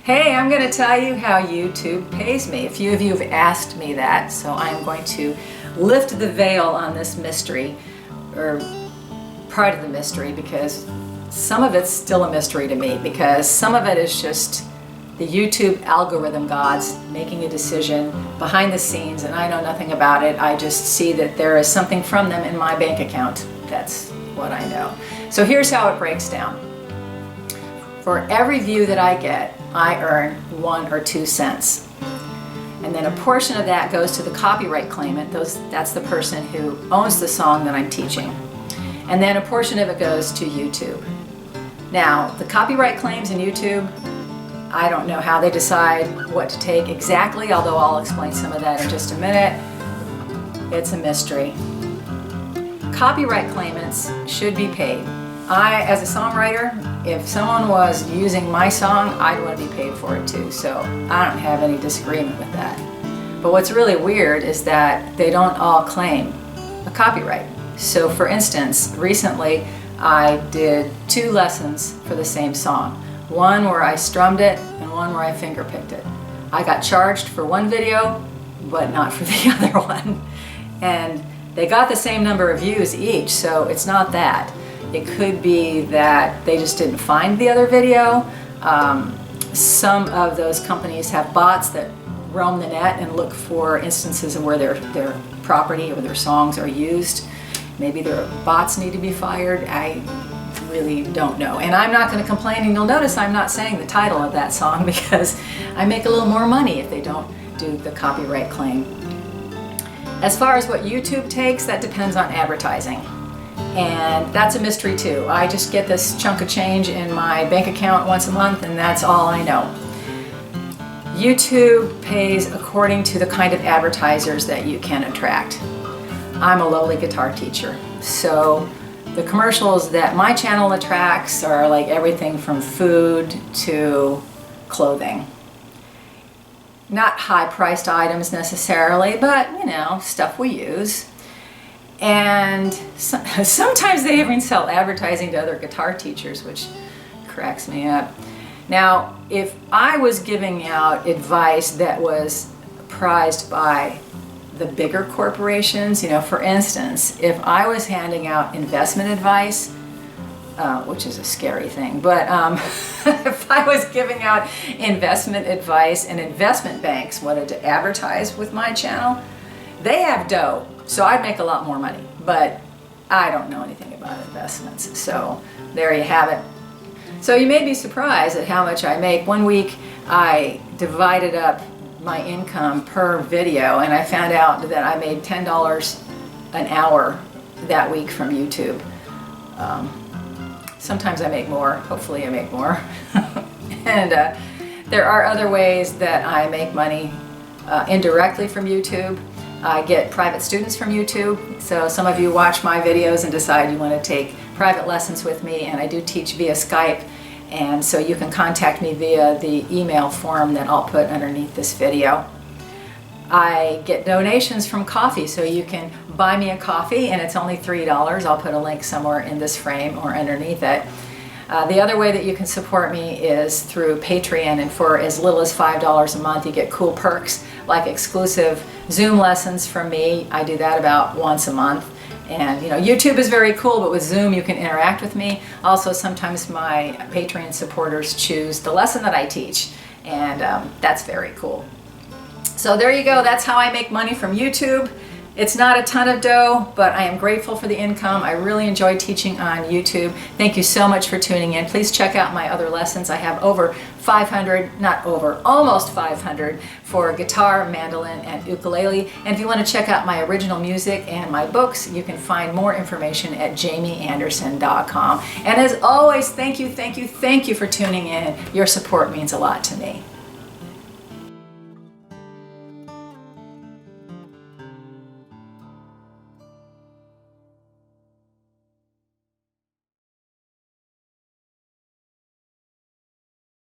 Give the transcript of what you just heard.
Hey, I'm going to tell you how YouTube pays me. A few of you have asked me that, so I'm going to lift the veil on this mystery, or part of the mystery, because some of it's still a mystery to me, because some of it is just the YouTube algorithm gods making a decision behind the scenes, and I know nothing about it. I just see that there is something from them in my bank account. That's what I know. So here's how it breaks down. For every view that I get, I earn 1 or 2 cents. And then a portion of that goes to the copyright claimant. That's the person who owns the song that I'm teaching. And then a portion of it goes to YouTube. Now, the copyright claims in YouTube, I don't know how they decide what to take exactly, although I'll explain some of that in just a minute. It's a mystery. Copyright claimants should be paid. I, as a songwriter, if someone was using my song, I'd want to be paid for it too, so I don't have any disagreement with that. But what's really weird is that they don't all claim a copyright. So for instance, recently I did 2 lessons for the same song. One where I strummed it and one where I fingerpicked it. I got charged for one video, but not for the other one. And they got the same number of views each, so it's not that. It could be that they just didn't find the other video. Some of those companies have bots that roam the net and look for instances of where their property or their songs are used. Maybe their bots need to be fired. I really don't know. And I'm not going to complain, and you'll notice I'm not saying the title of that song because I make a little more money if they don't do the copyright claim. As far as what YouTube takes, that depends on advertising. And that's a mystery too. I just get this chunk of change in my bank account once a month, and that's all I know. YouTube pays according to the kind of advertisers that you can attract. I'm a lowly guitar teacher, so the commercials that my channel attracts are like everything from food to clothing. Not high-priced items necessarily, but you know, stuff we use. And sometimes they even sell advertising to other guitar teachers, which cracks me up. Now, if I was giving out advice that was prized by the bigger corporations, you know, for instance, if I was handing out investment advice, which is a scary thing, but if I was giving out investment advice and investment banks wanted to advertise with my channel, they have dough. So I'd make a lot more money, but I don't know anything about investments. So there you have it. So you may be surprised at how much I make. One week I divided up my income per video, and I found out that I made $10 an hour that week from YouTube. Sometimes I make more. Hopefully I make more. And there are other ways that I make money indirectly from YouTube. I get private students from YouTube, so some of you watch my videos and decide you want to take private lessons with me, and I do teach via Skype, and so you can contact me via the email form that I'll put underneath this video. I get donations from coffee, so you can buy me a coffee, and it's only $3. I'll put a link somewhere in this frame or underneath it. The other way that you can support me is through Patreon, and for as little as $5 a month you get cool perks like exclusive Zoom lessons from me. I do that about once a month. And you know, YouTube is very cool, but with Zoom you can interact with me. Also, sometimes my Patreon supporters choose the lesson that I teach, and that's very cool. So there you go, that's how I make money from YouTube. It's not a ton of dough, but I am grateful for the income. I really enjoy teaching on YouTube. Thank you so much for tuning in. Please check out my other lessons. I have over 500, not over, almost 500 for guitar, mandolin, and ukulele. And if you want to check out my original music and my books, you can find more information at jamieanderson.com. And as always, thank you for tuning in. Your support means a lot to me.